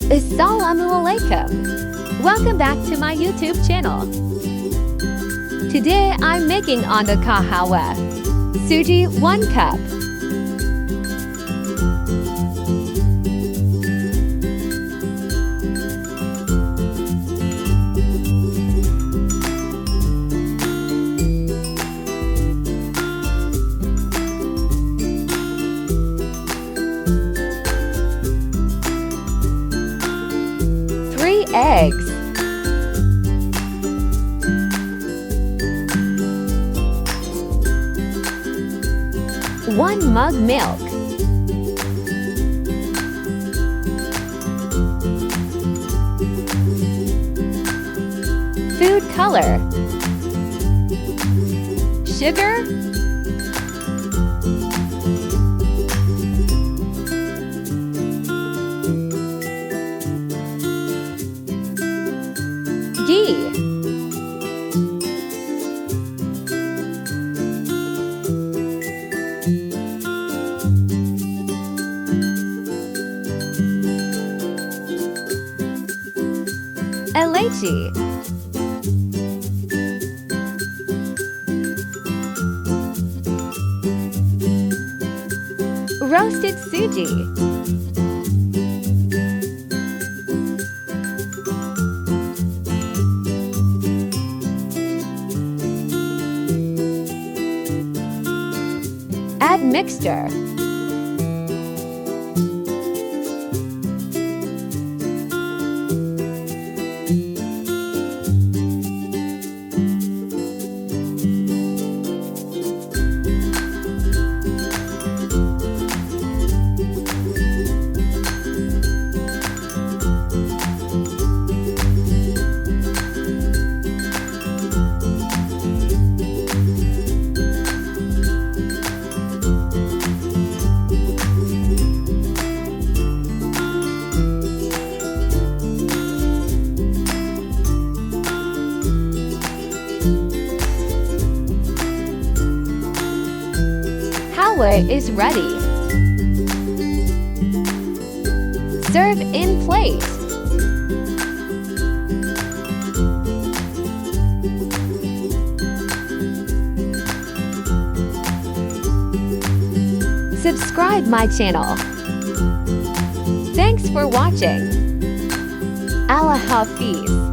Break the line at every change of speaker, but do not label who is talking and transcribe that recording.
Assalamu alaikum. Welcome back to my YouTube channel. Today I'm making Aanda Ka Halwa. Suji 1 cup. Eggs. 1 mug milk. Food color. Sugar. Ghee. Elaichi. Roasted suji. Add mixture. Halwa is ready. Serve in plate. Subscribe my channel. Thanks for watching. Allah Hafiz.